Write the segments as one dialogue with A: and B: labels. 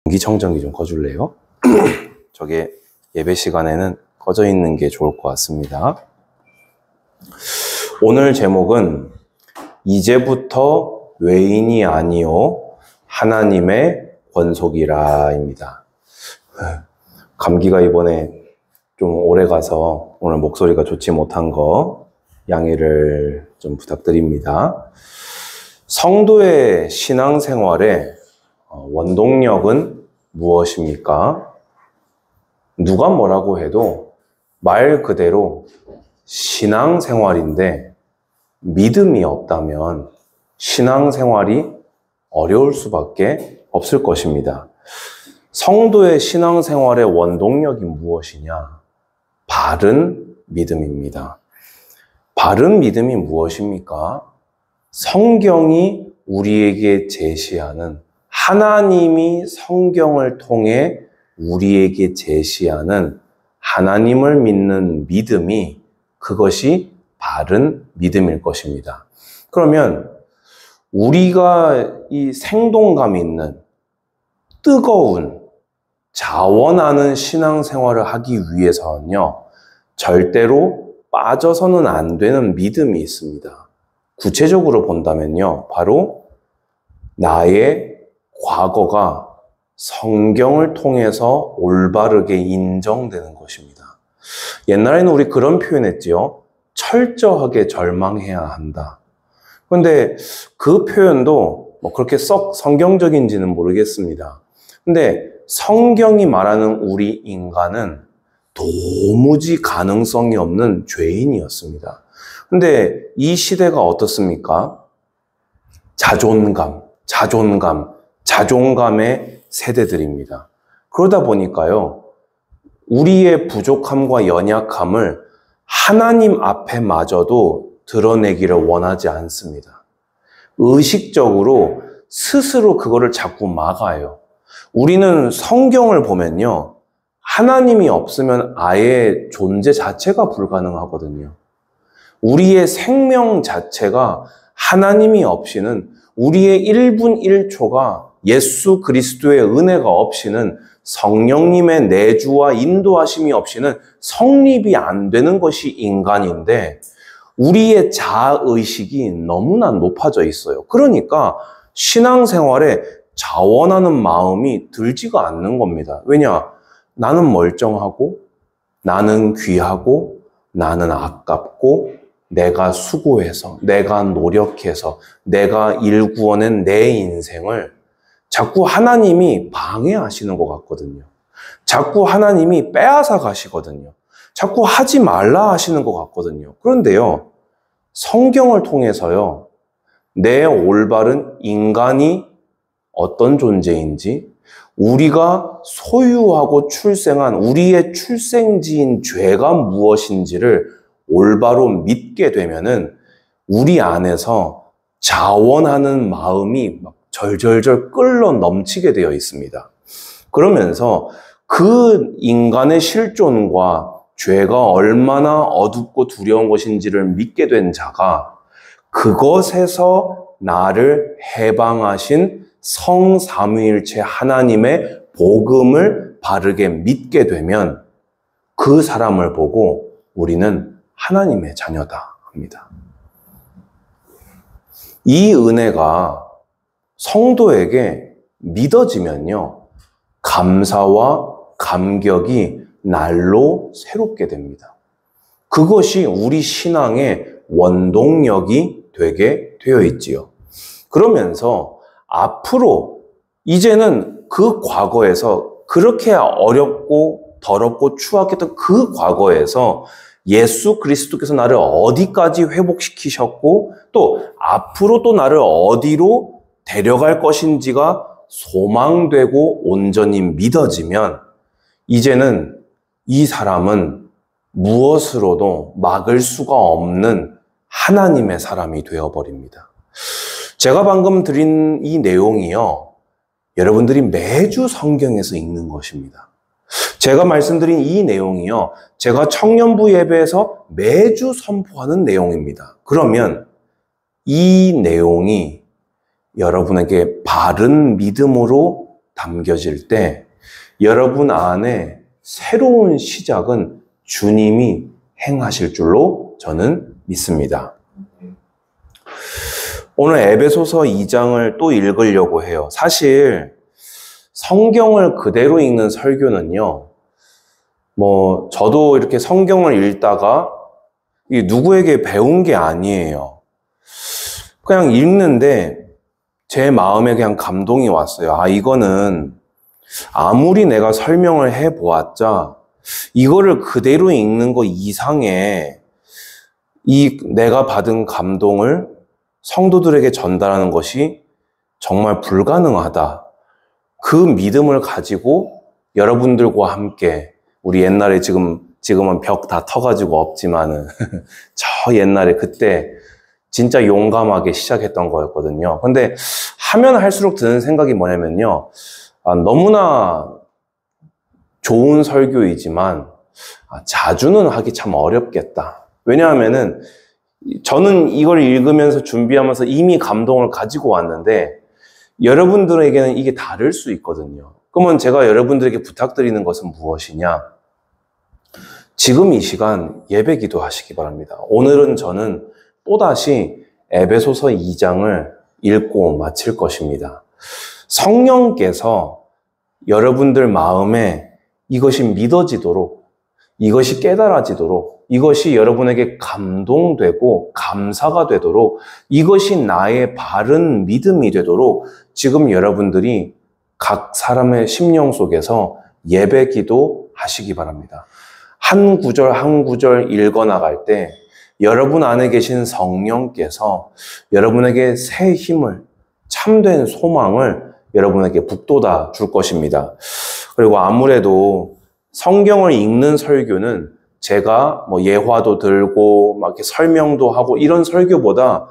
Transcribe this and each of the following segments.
A: 공기청정기 좀 꺼줄래요? 저게 예배 시간에는 꺼져 있는 게 좋을 것 같습니다. 오늘 제목은 이제부터 외인이 아니요 하나님의 권속이라입니다. 감기가 이번에 좀 오래 가서 오늘 목소리가 좋지 못한 거 양해를 좀 부탁드립니다. 성도의 신앙생활에 원동력은 무엇입니까? 누가 뭐라고 해도 말 그대로 신앙생활인데 믿음이 없다면 신앙생활이 어려울 수밖에 없을 것입니다. 성도의 신앙생활의 원동력이 무엇이냐? 바른 믿음입니다. 바른 믿음이 무엇입니까? 성경이 우리에게 제시하는, 하나님이 성경을 통해 우리에게 제시하는 하나님을 믿는 믿음이, 그것이 바른 믿음일 것입니다. 그러면 우리가 이 생동감 있는 뜨거운 자원하는 신앙생활을 하기 위해서는요, 절대로 빠져서는 안 되는 믿음이 있습니다. 구체적으로 본다면요, 바로 나의 과거가 성경을 통해서 올바르게 인정되는 것입니다. 옛날에는 우리 그런 표현했지요. 철저하게 절망해야 한다. 그런데 그 표현도 뭐 그렇게 썩 성경적인지는 모르겠습니다. 근데 성경이 말하는 우리 인간은 도무지 가능성이 없는 죄인이었습니다. 근데 이 시대가 어떻습니까? 자존감의 세대들입니다. 그러다 보니까요, 우리의 부족함과 연약함을 하나님 앞에마저도 드러내기를 원하지 않습니다. 의식적으로 스스로 그거를 자꾸 막아요. 우리는 성경을 보면요, 하나님이 없으면 아예 존재 자체가 불가능하거든요. 우리의 생명 자체가 하나님이 없이는, 우리의 1분 1초가 예수 그리스도의 은혜가 없이는, 성령님의 내주와 인도하심이 없이는 성립이 안 되는 것이 인간인데, 우리의 자아의식이 너무나 높아져 있어요. 그러니까 신앙생활에 자원하는 마음이 들지가 않는 겁니다. 왜냐? 나는 멀쩡하고, 나는 귀하고, 나는 아깝고, 내가 수고해서, 내가 노력해서, 내가 일구어낸 내 인생을 자꾸 하나님이 방해하시는 것 같거든요. 자꾸 하나님이 빼앗아 가시거든요. 자꾸 하지 말라 하시는 것 같거든요. 그런데요, 성경을 통해서요, 내 올바른 인간이 어떤 존재인지, 우리가 소유하고 출생한 우리의 출생지인 죄가 무엇인지를 올바로 믿게 되면은 우리 안에서 자원하는 마음이 막 절절절 끓어 넘치게 되어 있습니다. 그러면서 그 인간의 실존과 죄가 얼마나 어둡고 두려운 것인지를 믿게 된 자가 그것에서 나를 해방하신 성삼위일체 하나님의 복음을 바르게 믿게 되면 그 사람을 보고 우리는 하나님의 자녀다 합니다. 이 은혜가 성도에게 믿어지면요, 감사와 감격이 날로 새롭게 됩니다. 그것이 우리 신앙의 원동력이 되게 되어 있지요. 그러면서 앞으로 이제는 그 과거에서, 그렇게 어렵고 더럽고 추악했던 그 과거에서 예수 그리스도께서 나를 어디까지 회복시키셨고 또 앞으로 또 나를 어디로 데려갈 것인지가 소망되고 온전히 믿어지면 이제는 이 사람은 무엇으로도 막을 수가 없는 하나님의 사람이 되어버립니다. 제가 방금 드린 이 내용이요, 여러분들이 매주 성경에서 읽는 것입니다. 제가 말씀드린 이 내용이요, 제가 청년부 예배에서 매주 선포하는 내용입니다. 그러면 이 내용이 여러분에게 바른 믿음으로 담겨질 때 여러분 안에 새로운 시작은 주님이 행하실 줄로 저는 믿습니다. 오늘 에베소서 2장을 또 읽으려고 해요. 사실 성경을 그대로 읽는 설교는요, 저도 이렇게 성경을 읽다가 누구에게 배운 게 아니에요. 그냥 읽는데 제 마음에 그냥 감동이 왔어요. 이거는 아무리 내가 설명을 해보았자 이거를 그대로 읽는 거 이상의 내가 받은 감동을 성도들에게 전달하는 것이 정말 불가능하다. 그 믿음을 가지고 여러분들과 함께 우리 옛날에 지금은 벽 다 터가지고 없지만은 저 옛날에 그때 진짜 용감하게 시작했던 거였거든요. 근데 하면 할수록 드는 생각이 뭐냐면요. 너무나 좋은 설교이지만 자주는 하기 참 어렵겠다. 왜냐하면은 저는 이걸 읽으면서 준비하면서 이미 감동을 가지고 왔는데 여러분들에게는 이게 다를 수 있거든요. 그러면 제가 여러분들에게 부탁드리는 것은 무엇이냐? 지금 이 시간 예배 기도하시기 바랍니다. 오늘은 저는 또다시 에베소서 2장을 읽고 마칠 것입니다. 성령께서 여러분들 마음에 이것이 믿어지도록, 이것이 깨달아지도록, 이것이 여러분에게 감동되고 감사가 되도록, 이것이 나의 바른 믿음이 되도록 지금 여러분들이 각 사람의 심령 속에서 예배 기도하시기 바랍니다. 한 구절 한 구절 읽어나갈 때 여러분 안에 계신 성령께서 여러분에게 새 힘을, 참된 소망을 여러분에게 북돋아 줄 것입니다. 그리고 아무래도 성경을 읽는 설교는 제가 예화도 들고 막 이렇게 설명도 하고 이런 설교보다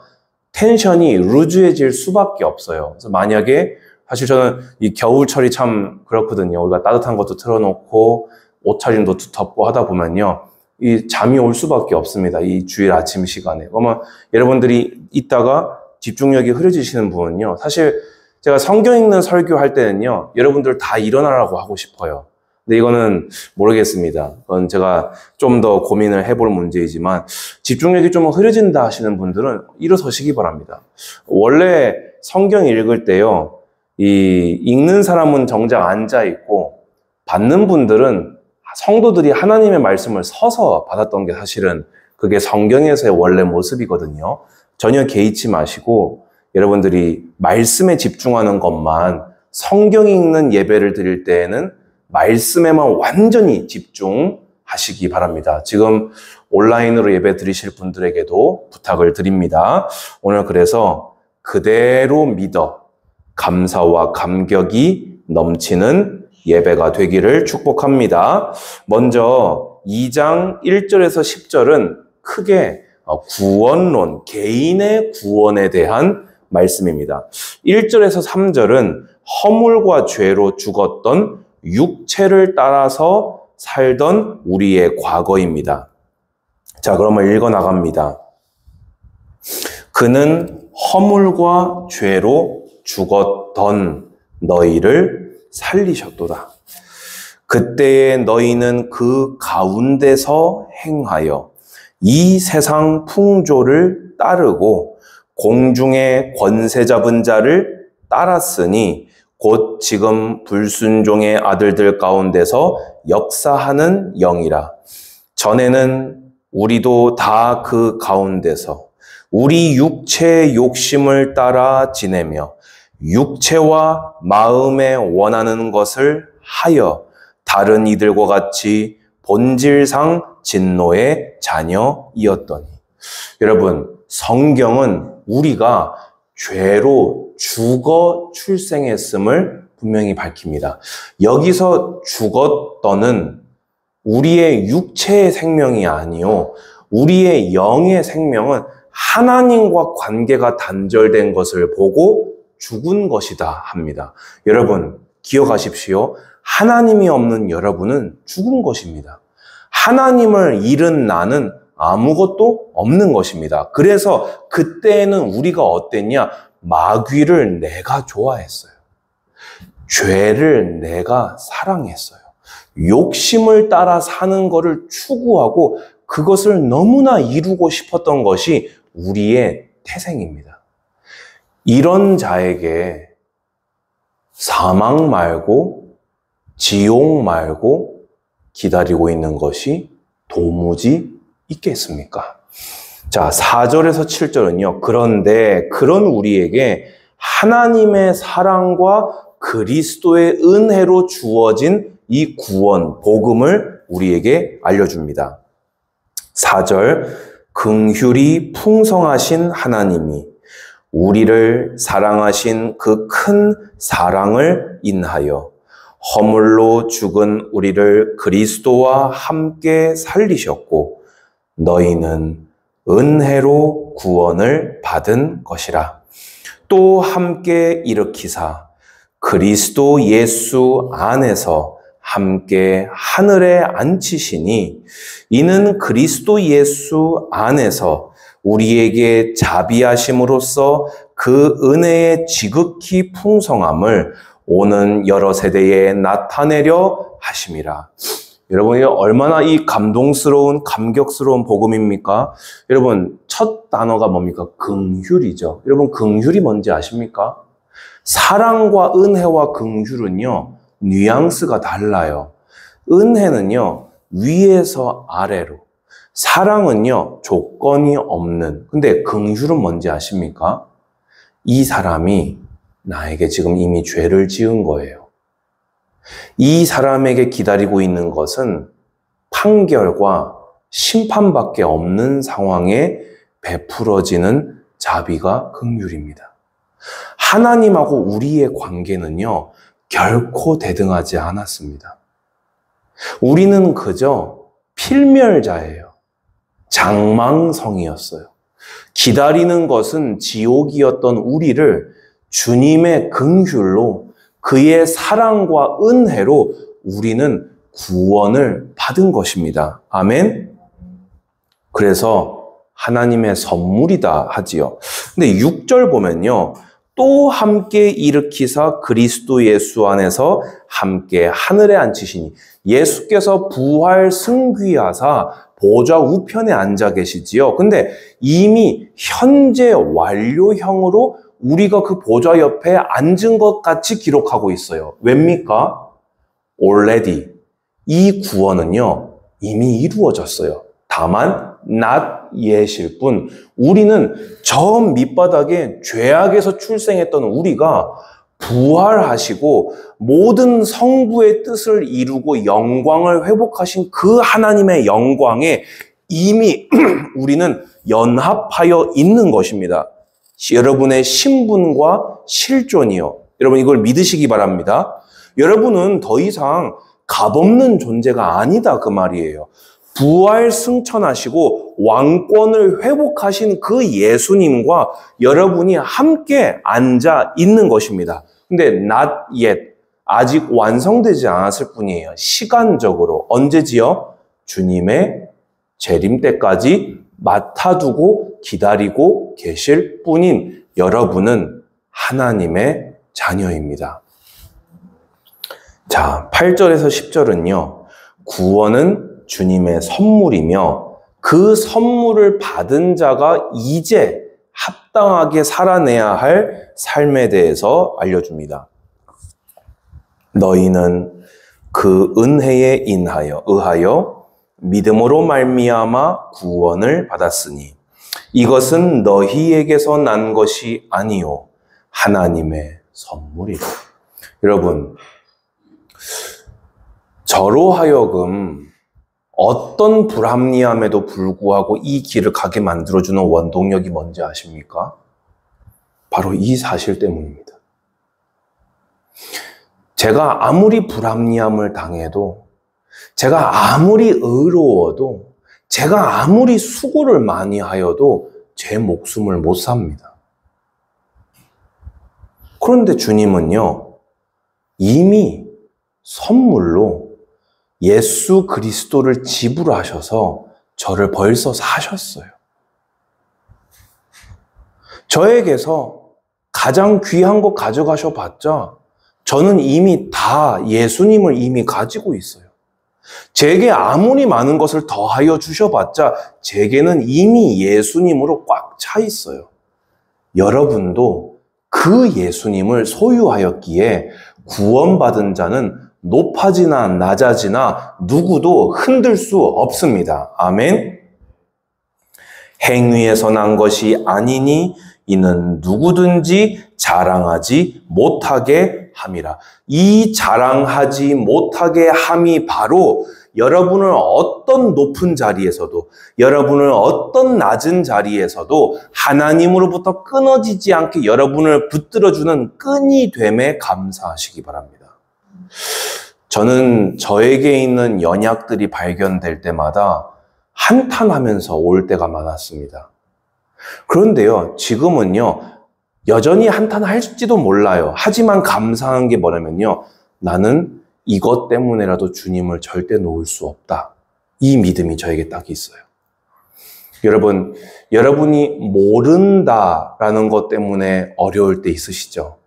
A: 텐션이 루즈해질 수밖에 없어요. 그래서 만약에 사실 저는 이 겨울철이 참 그렇거든요. 우리가 따뜻한 것도 틀어놓고 옷차림도 두텁고 하다 보면요, 이 잠이 올 수밖에 없습니다. 이 주일 아침 시간에. 그러면 여러분들이 있다가 집중력이 흐려지시는 분은요, 사실 제가 성경 읽는 설교할 때는요, 여러분들 다 일어나라고 하고 싶어요. 근데 이거는 모르겠습니다. 그건 제가 좀 더 고민을 해볼 문제이지만 집중력이 좀 흐려진다 하시는 분들은 일어서시기 바랍니다. 원래 성경 읽을 때요, 읽는 사람은 정작 앉아 있고 받는 분들은 성도들이 하나님의 말씀을 서서 받았던 게 사실은 그게 성경에서의 원래 모습이거든요. 전혀 개의치 마시고 여러분들이 말씀에 집중하는 것만, 성경 읽는 예배를 드릴 때에는 말씀에만 완전히 집중하시기 바랍니다. 지금 온라인으로 예배 드리실 분들에게도 부탁을 드립니다. 오늘 그래서 그대로 믿어 감사와 감격이 넘치는 예배가 되기를 축복합니다. 먼저 2장 1절에서 10절은 크게 구원론, 개인의 구원에 대한 말씀입니다. 1절에서 3절은 허물과 죄로 죽었던 육체를 따라서 살던 우리의 과거입니다. 자, 그러면 읽어나갑니다. 그는 허물과 죄로 죽었던 너희를 살리셨도다. 그때에 너희는 그 가운데서 행하여 이 세상 풍조를 따르고 공중의 권세 잡은 자를 따랐으니 곧 지금 불순종의 아들들 가운데서 역사하는 영이라. 전에는 우리도 다 그 가운데서 우리 육체의 욕심을 따라 지내며 육체와 마음에 원하는 것을 하여 다른 이들과 같이 본질상 진노의 자녀이었더니. 여러분, 성경은 우리가 죄로 죽어 출생했음을 분명히 밝힙니다. 여기서 죽었더는 우리의 육체의 생명이 아니요, 우리의 영의 생명은 하나님과 관계가 단절된 것을 보고 죽은 것이다 합니다. 여러분, 기억하십시오. 하나님이 없는 여러분은 죽은 것입니다. 하나님을 잃은 나는 아무것도 없는 것입니다. 그래서 그때는 우리가 어땠냐? 마귀를 내가 좋아했어요. 죄를 내가 사랑했어요. 욕심을 따라 사는 것을 추구하고 그것을 너무나 이루고 싶었던 것이 우리의 태생입니다. 이런 자에게 사망 말고 지옥 말고 기다리고 있는 것이 도무지 있겠습니까? 자, 4절에서 7절은요. 그런데 그런 우리에게 하나님의 사랑과 그리스도의 은혜로 주어진 이 구원, 복음을 우리에게 알려줍니다. 4절, 긍휼이 풍성하신 하나님이 우리를 사랑하신 그 큰 사랑을 인하여 허물로 죽은 우리를 그리스도와 함께 살리셨고 너희는 은혜로 구원을 받은 것이라. 또 함께 일으키사 그리스도 예수 안에서 함께 하늘에 앉히시니 이는 그리스도 예수 안에서 우리에게 자비하심으로써 그 은혜의 지극히 풍성함을 오는 여러 세대에 나타내려 하심이라. 여러분, 얼마나 이 감동스러운, 감격스러운 복음입니까? 여러분, 첫 단어가 뭡니까? 긍휼이죠. 여러분, 긍휼이 뭔지 아십니까? 사랑과 은혜와 긍휼은요, 뉘앙스가 달라요. 은혜는요, 위에서 아래로. 사랑은요, 조건이 없는. 근데 긍휼은 뭔지 아십니까? 이 사람이 나에게 지금 이미 죄를 지은 거예요. 이 사람에게 기다리고 있는 것은 판결과 심판밖에 없는 상황에 베풀어지는 자비가 긍휼입니다. 하나님하고 우리의 관계는요, 결코 대등하지 않았습니다. 우리는 그저 필멸자예요. 장망성이었어요. 기다리는 것은 지옥이었던 우리를 주님의 긍휼로 그의 사랑과 은혜로 우리는 구원을 받은 것입니다. 아멘? 그래서 하나님의 선물이다 하지요. 근데 6절 보면요. 또 함께 일으키사 그리스도 예수 안에서 함께 하늘에 앉히시니 예수께서 부활 승귀하사 보좌 우편에 앉아 계시지요. 근데 이미 현재 완료형으로 우리가 그 보좌 옆에 앉은 것 같이 기록하고 있어요. 왜입니까? already. 이 구원은요, 이미 이루어졌어요. 다만 not yet일 뿐 우리는 저 밑바닥에 죄악에서 출생했던 우리가 부활하시고 모든 성부의 뜻을 이루고 영광을 회복하신 그 하나님의 영광에 이미 우리는 연합하여 있는 것입니다. 여러분의 신분과 실존이요. 여러분 이걸 믿으시기 바랍니다. 여러분은 더 이상 값없는 존재가 아니다 그 말이에요. 부활 승천하시고 왕권을 회복하신 그 예수님과 여러분이 함께 앉아 있는 것입니다. 근데 not yet, 아직 완성되지 않았을 뿐이에요. 시간적으로. 언제지요? 주님의 재림 때까지 맡아두고 기다리고 계실 뿐인 여러분은 하나님의 자녀입니다. 자, 8절에서 10절은요. 구원은 주님의 선물이며 그 선물을 받은 자가 이제 합당하게 살아내야 할 삶에 대해서 알려줍니다. 너희는 그 은혜에 의하여 믿음으로 말미암아 구원을 받았으니 이것은 너희에게서 난 것이 아니요 하나님의 선물이라. 여러분, 저로 하여금 어떤 불합리함에도 불구하고 이 길을 가게 만들어주는 원동력이 뭔지 아십니까? 바로 이 사실 때문입니다. 제가 아무리 불합리함을 당해도, 제가 아무리 의로워도, 제가 아무리 수고를 많이 하여도 제 목숨을 못 삽니다. 그런데 주님은요, 이미 선물로 예수 그리스도를 지불하셔서 저를 벌써 사셨어요. 저에게서 가장 귀한 거 가져가셔봤자 저는 이미 다 예수님을 이미 가지고 있어요. 제게 아무리 많은 것을 더하여 주셔봤자 제게는 이미 예수님으로 꽉 차 있어요. 여러분도 그 예수님을 소유하였기에 구원받은 자는 높아지나 낮아지나 누구도 흔들 수 없습니다. 아멘. 행위에서 난 것이 아니니 이는 누구든지 자랑하지 못하게 함이라. 이 자랑하지 못하게 함이 바로 여러분을 어떤 높은 자리에서도, 여러분을 어떤 낮은 자리에서도 하나님으로부터 끊어지지 않게 여러분을 붙들어주는 끈이 됨에 감사하시기 바랍니다. 저는 저에게 있는 연약들이 발견될 때마다 한탄하면서 올 때가 많았습니다. 그런데요, 지금은요, 여전히 한탄할지도 몰라요. 하지만 감사한 게 뭐냐면요, 나는 이것 때문에라도 주님을 절대 놓을 수 없다. 이 믿음이 저에게 딱 있어요. 여러분, 여러분이 모른다라는 것 때문에 어려울 때 있으시죠?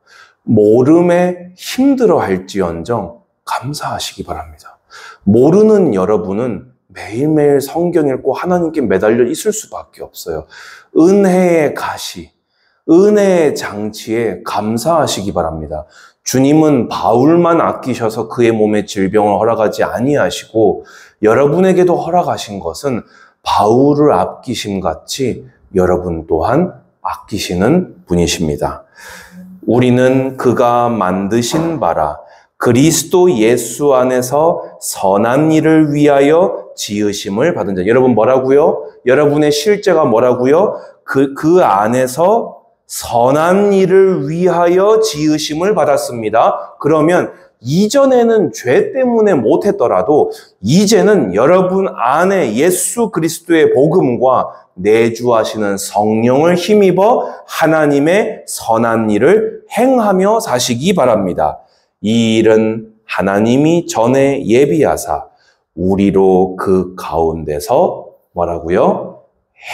A: 모름에 힘들어 할지언정 감사하시기 바랍니다. 모르는 여러분은 매일매일 성경 읽고 하나님께 매달려 있을 수밖에 없어요. 은혜의 가시, 은혜의 장치에 감사하시기 바랍니다. 주님은 바울만 아끼셔서 그의 몸에 질병을 허락하지 아니하시고 여러분에게도 허락하신 것은 바울을 아끼심 같이 여러분 또한 아끼시는 분이십니다. 우리는 그가 만드신 바라 그리스도 예수 안에서 선한 일을 위하여 지으심을 받은 자. 여러분 뭐라고요? 여러분의 실제가 뭐라고요? 그 안에서 선한 일을 위하여 지으심을 받았습니다. 그러면 이전에는 죄 때문에 못했더라도 이제는 여러분 안에 예수 그리스도의 복음과 내주하시는 성령을 힘입어 하나님의 선한 일을 행하며 사시기 바랍니다. 이 일은 하나님이 전에 예비하사 우리로 그 가운데서 뭐라고요?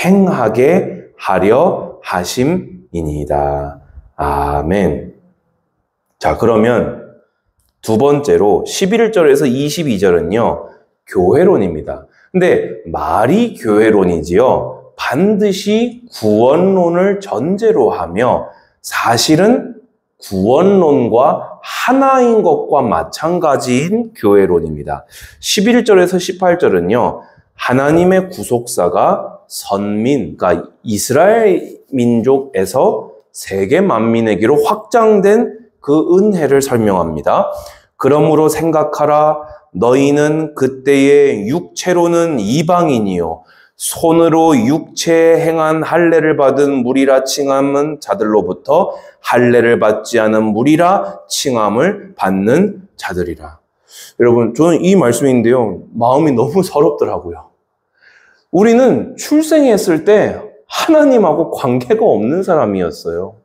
A: 행하게 하려 하심이니이다. 아멘. 자, 그러면 두 번째로 11절에서 22절은요, 교회론입니다. 근데 말이 교회론이지요, 반드시 구원론을 전제로 하며 사실은 구원론과 하나인 것과 마찬가지인 교회론입니다. 11절에서 18절은요, 하나님의 구속사가 선민, 그러니까 이스라엘 민족에서 세계 만민에게로 확장된 그 은혜를 설명합니다. 그러므로 생각하라. 너희는 그때의 육체로는 이방인이요 손으로 육체에 행한 할례를 받은 무리라 칭함은 자들로부터 할례를 받지 않은 무리라 칭함을 받는 자들이라. 여러분, 저는 이 말씀인데요, 마음이 너무 서럽더라고요. 우리는 출생했을 때 하나님하고 관계가 없는 사람이었어요.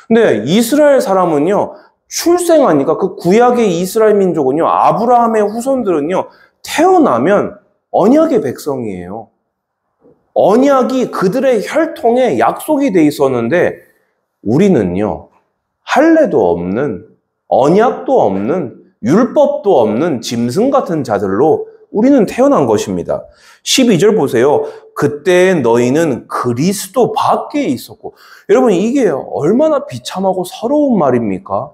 A: 근데 이스라엘 사람은요, 출생하니까 그 구약의 이스라엘 민족은요, 아브라함의 후손들은요, 태어나면 언약의 백성이에요. 언약이 그들의 혈통에 약속이 돼 있었는데 우리는요, 할례도 없는, 언약도 없는, 율법도 없는 짐승 같은 자들로 우리는 태어난 것입니다. 12절 보세요. 그때 너희는 그리스도 밖에 있었고. 여러분, 이게 얼마나 비참하고 서러운 말입니까?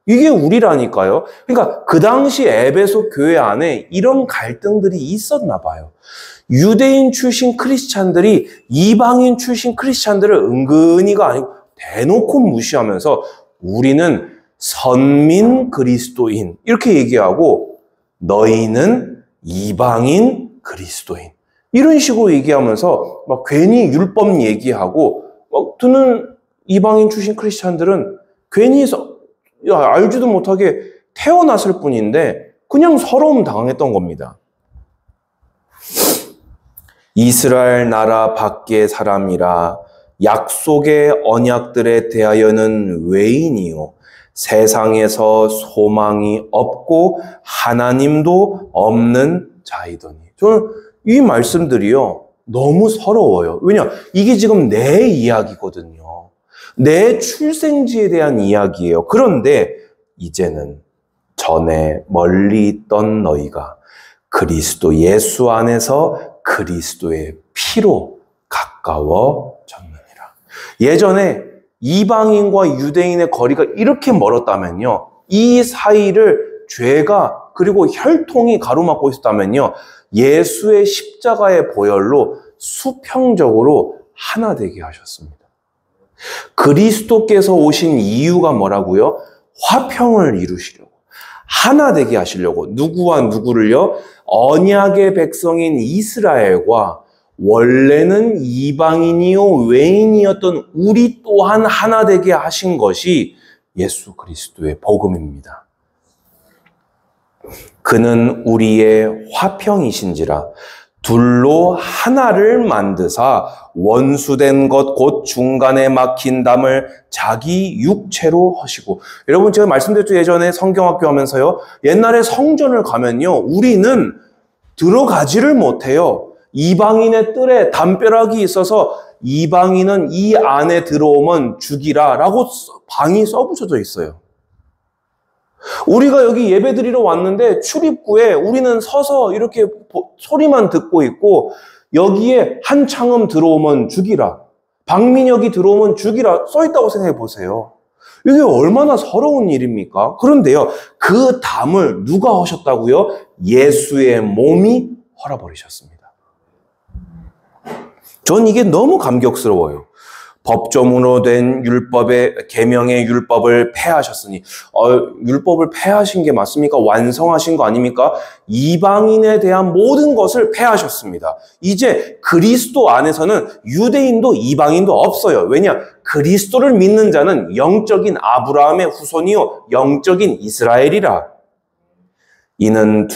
A: 이게 우리라니까요. 그러니까 그 당시 에베소 교회 안에 이런 갈등들이 있었나 봐요. 유대인 출신 크리스찬들이 이방인 출신 크리스찬들을 은근히가 아니고 대놓고 무시하면서 우리는 선민 그리스도인 이렇게 얘기하고 너희는 이방인 그리스도인 이런 식으로 얘기하면서 막 괜히 율법 얘기하고 막 듣는 이방인 출신 크리스찬들은 괜히 알지도 못하게 태어났을 뿐인데 그냥 서러움 당했던 겁니다. 이스라엘 나라 밖의 사람이라 약속의 언약들에 대하여는 외인이요 세상에서 소망이 없고 하나님도 없는 자이더니. 저는 이 말씀들이요 너무 서러워요. 왜냐? 이게 지금 내 이야기거든요. 내 출생지에 대한 이야기예요. 그런데 이제는 전에 멀리 있던 너희가 그리스도 예수 안에서 그리스도의 피로 가까워졌느니라. 예전에 이방인과 유대인의 거리가 이렇게 멀었다면요, 이 사이를 죄가 그리고 혈통이 가로막고 있었다면요, 예수의 십자가의 보혈로 수평적으로 하나 되게 하셨습니다. 그리스도께서 오신 이유가 뭐라고요? 화평을 이루시려고, 하나 되게 하시려고. 누구와 누구를요? 언약의 백성인 이스라엘과 원래는 이방인이요 외인이었던 우리 또한 하나 되게 하신 것이 예수 그리스도의 복음입니다. 그는 우리의 화평이신지라 둘로 하나를 만드사 원수된 것 곧 중간에 막힌 담을 자기 육체로 하시고. 여러분, 제가 말씀드렸죠, 예전에 성경학교 하면서요, 옛날에 성전을 가면요, 우리는 들어가지를 못해요. 이방인의 뜰에 담벼락이 있어서 이방인은 이 안에 들어오면 죽이라 라고 방이 써붙여져 있어요. 우리가 여기 예배드리러 왔는데 출입구에 우리는 서서 이렇게 소리만 듣고 있고, 여기에 한창음 들어오면 죽이라, 박민혁이 들어오면 죽이라 써있다고 생각해 보세요. 이게 얼마나 서러운 일입니까? 그런데요, 그 담을 누가 하셨다고요? 예수의 몸이 헐어버리셨습니다. 전 이게 너무 감격스러워요. 법조문으로 된 율법의 계명의 율법을 폐하셨으니, 율법을 폐하신 게 맞습니까? 완성하신 거 아닙니까? 이방인에 대한 모든 것을 폐하셨습니다. 이제 그리스도 안에서는 유대인도 이방인도 없어요. 왜냐? 그리스도를 믿는 자는 영적인 아브라함의 후손이요 영적인 이스라엘이라. 이는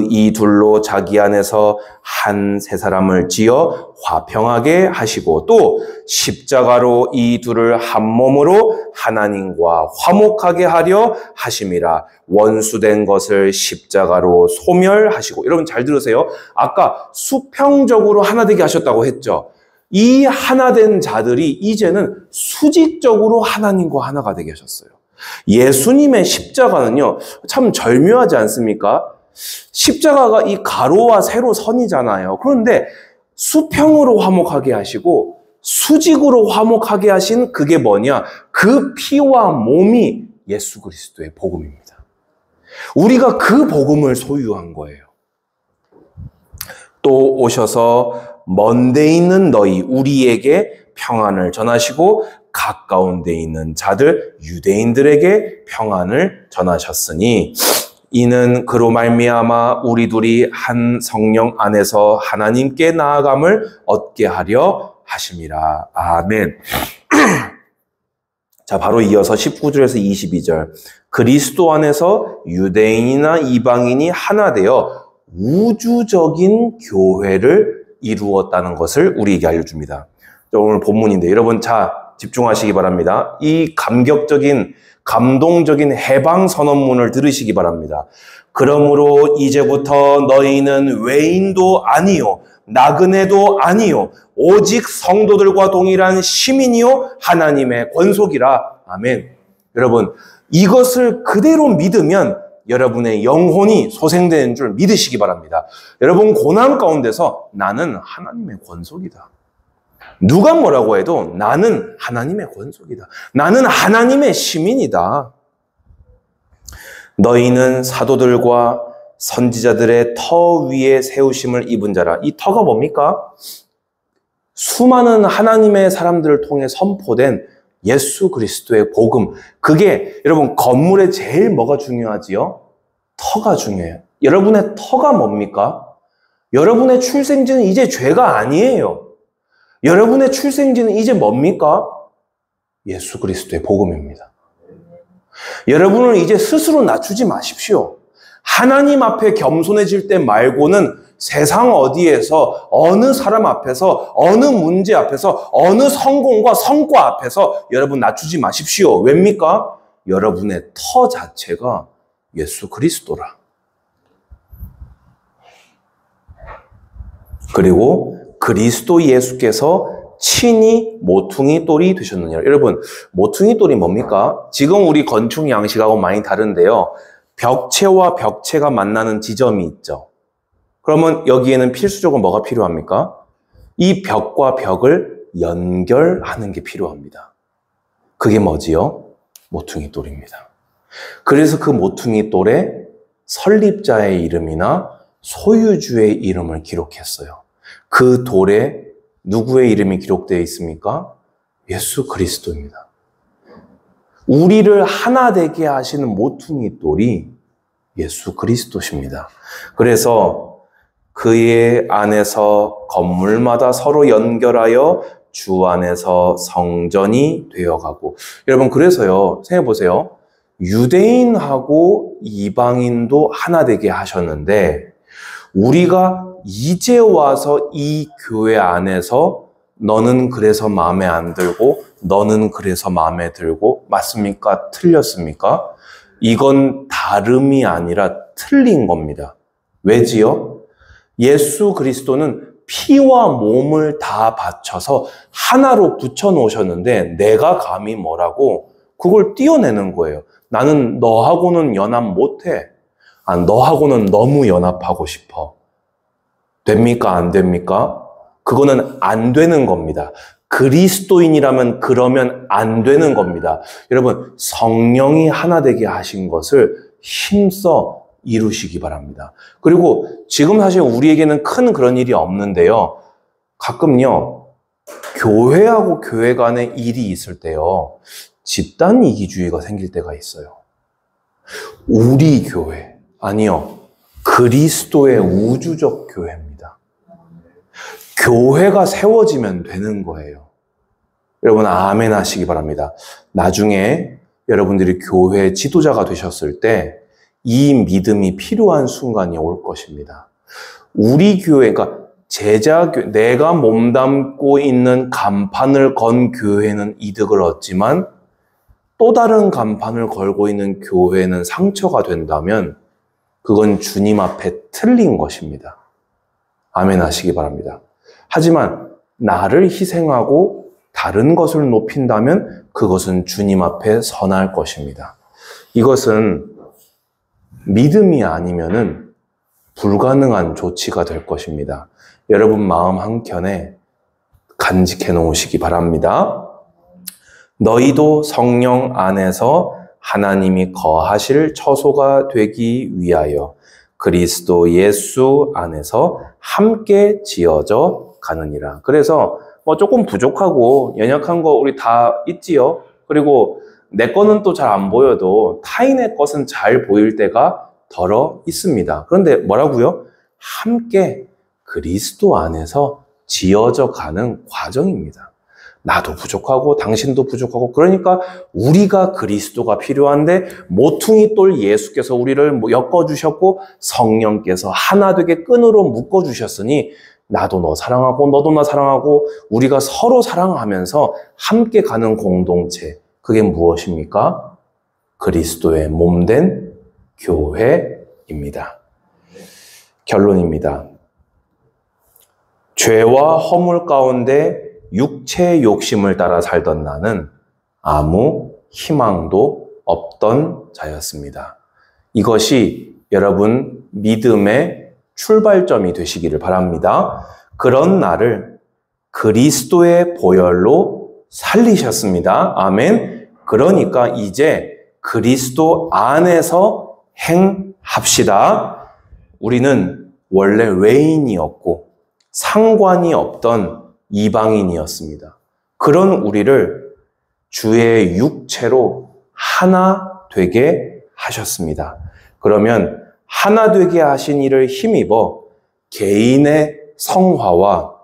A: 이 둘로 자기 안에서 한 세 사람을 지어 화평하게 하시고, 또 십자가로 이 둘을 한 몸으로 하나님과 화목하게 하려 하심이라. 원수된 것을 십자가로 소멸하시고. 여러분 잘 들으세요. 아까 수평적으로 하나 되게 하셨다고 했죠. 이 하나 된 자들이 이제는 수직적으로 하나님과 하나가 되게 하셨어요. 예수님의 십자가는요, 참 절묘하지 않습니까? 십자가가 이 가로와 세로 선이잖아요. 그런데 수평으로 화목하게 하시고 수직으로 화목하게 하신 그게 뭐냐? 그 피와 몸이 예수 그리스도의 복음입니다. 우리가 그 복음을 소유한 거예요. 또 오셔서 먼 데 있는 너희 우리에게 평안을 전하시고 가까운 데 있는 자들 유대인들에게 평안을 전하셨으니 이는 그로 말미암아 우리 둘이 한 성령 안에서 하나님께 나아감을 얻게 하려 하심이라. 아멘. 자, 바로 이어서 19절에서 22절. 그리스도 안에서 유대인이나 이방인이 하나 되어 우주적인 교회를 이루었다는 것을 우리에게 알려줍니다. 오늘 본문인데 여러분 자 집중하시기 바랍니다. 이 감격적인 감동적인 해방 선언문을 들으시기 바랍니다. 그러므로 이제부터 너희는 외인도 아니요 나그네도 아니요 오직 성도들과 동일한 시민이요 하나님의 권속이라. 아멘. 여러분 이것을 그대로 믿으면 여러분의 영혼이 소생되는 줄 믿으시기 바랍니다. 여러분 고난 가운데서 나는 하나님의 권속이다. 누가 뭐라고 해도 나는 하나님의 권속이다. 나는 하나님의 시민이다. 너희는 사도들과 선지자들의 터 위에 세우심을 입은 자라. 이 터가 뭡니까? 수많은 하나님의 사람들을 통해 선포된 예수 그리스도의 복음. 그게 여러분 건물에 제일 뭐가 중요하지요? 터가 중요해요. 여러분의 터가 뭡니까? 여러분의 출생지는 이제 죄가 아니에요. 여러분의 출생지는 이제 뭡니까? 예수 그리스도의 복음입니다. 여러분을 이제 스스로 낮추지 마십시오. 하나님 앞에 겸손해질 때 말고는 세상 어디에서 어느 사람 앞에서 어느 문제 앞에서 어느 성공과 성과 앞에서 여러분 낮추지 마십시오. 왜입니까? 여러분의 터 자체가 예수 그리스도라. 그리고 그리스도 예수께서 친히 모퉁이 돌이 되셨느니라. 여러분, 모퉁이 돌이 뭡니까? 지금 우리 건축 양식하고 많이 다른데요. 벽체와 벽체가 만나는 지점이 있죠. 그러면 여기에는 필수적으로 뭐가 필요합니까? 이 벽과 벽을 연결하는 게 필요합니다. 그게 뭐지요? 모퉁이 돌입니다. 그래서 그 모퉁이 돌에 설립자의 이름이나 소유주의 이름을 기록했어요. 그 돌에 누구의 이름이 기록되어 있습니까? 예수 그리스도입니다. 우리를 하나 되게 하시는 모퉁이 돌이 예수 그리스도십니다. 그래서 그의 안에서 건물마다 서로 연결하여 주 안에서 성전이 되어가고. 여러분, 그래서요, 생각해 보세요. 유대인하고 이방인도 하나 되게 하셨는데 우리가 이제 와서 이 교회 안에서 너는 그래서 마음에 안 들고 너는 그래서 마음에 들고, 맞습니까? 틀렸습니까? 이건 다름이 아니라 틀린 겁니다. 왜지요? 예수 그리스도는 피와 몸을 다 바쳐서 하나로 붙여 놓으셨는데 내가 감히 뭐라고 그걸 띄어내는 거예요. 나는 너하고는 연합 못해. 너하고는 너무 연합하고 싶어. 됩니까? 안 됩니까? 그거는 안 되는 겁니다. 그리스도인이라면 그러면 안 되는 겁니다. 여러분, 성령이 하나 되게 하신 것을 힘써 이루시기 바랍니다. 그리고 지금 사실 우리에게는 큰 그런 일이 없는데요. 가끔요, 교회하고 교회 간에 일이 있을 때요, 집단 이기주의가 생길 때가 있어요. 우리 교회, 아니요, 그리스도의 우주적 교회입니다. 교회가 세워지면 되는 거예요. 여러분, 아멘 하시기 바랍니다. 나중에 여러분들이 교회 지도자가 되셨을 때 이 믿음이 필요한 순간이 올 것입니다. 우리 교회, 그러니까 제자교회, 내가 몸담고 있는 간판을 건 교회는 이득을 얻지만 또 다른 간판을 걸고 있는 교회는 상처가 된다면 그건 주님 앞에 틀린 것입니다. 아멘 하시기 바랍니다. 하지만 나를 희생하고 다른 것을 높인다면 그것은 주님 앞에 선할 것입니다. 이것은 믿음이 아니면은 불가능한 조치가 될 것입니다. 여러분 마음 한켠에 간직해 놓으시기 바랍니다. 너희도 성령 안에서 하나님이 거하실 처소가 되기 위하여 그리스도 예수 안에서 함께 지어져 가느니라. 그래서 조금 부족하고 연약한 거 우리 다 있지요. 그리고 내 거는 또 잘 안 보여도 타인의 것은 잘 보일 때가 덜어 있습니다. 그런데 뭐라고요? 함께 그리스도 안에서 지어져 가는 과정입니다. 나도 부족하고 당신도 부족하고, 그러니까 우리가 그리스도가 필요한데 모퉁이 돌 예수께서 우리를 엮어주셨고 성령께서 하나 되게 끈으로 묶어주셨으니 나도 너 사랑하고 너도 나 사랑하고 우리가 서로 사랑하면서 함께 가는 공동체, 그게 무엇입니까? 그리스도의 몸된 교회입니다. 결론입니다. 죄와 허물 가운데 육체의 욕심을 따라 살던 나는 아무 희망도 없던 자였습니다. 이것이 여러분 믿음의 출발점이 되시기를 바랍니다. 그런 나를 그리스도의 보혈로 살리셨습니다. 아멘. 그러니까 이제 그리스도 안에서 행합시다. 우리는 원래 외인이었고 상관이 없던 이방인이었습니다. 그런 우리를 주의 육체로 하나 되게 하셨습니다. 그러면 하나 되게 하신 이를 힘입어 개인의 성화와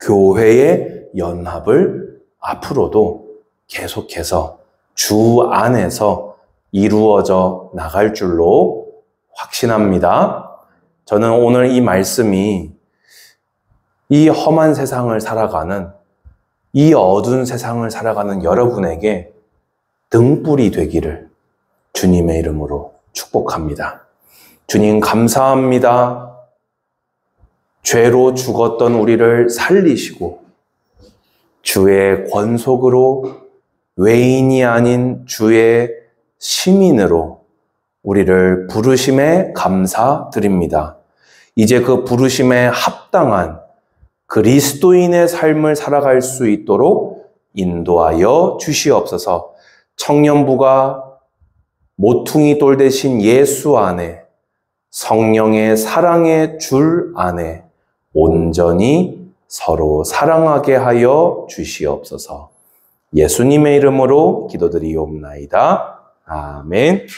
A: 교회의 연합을 앞으로도 계속해서 주 안에서 이루어져 나갈 줄로 확신합니다. 저는 오늘 이 말씀이 이 험한 세상을 살아가는, 이 어두운 세상을 살아가는 여러분에게 등불이 되기를 주님의 이름으로 축복합니다. 주님 감사합니다. 죄로 죽었던 우리를 살리시고 주의 권속으로 외인이 아닌 주의 시민으로 우리를 부르심에 감사드립니다. 이제 그 부르심에 합당한 그리스도인의 삶을 살아갈 수 있도록 인도하여 주시옵소서. 청년부가 모퉁이 돌 대신 예수 안에 성령의 사랑의 줄 안에 온전히 서로 사랑하게 하여 주시옵소서. 예수님의 이름으로 기도드리옵나이다. 아멘.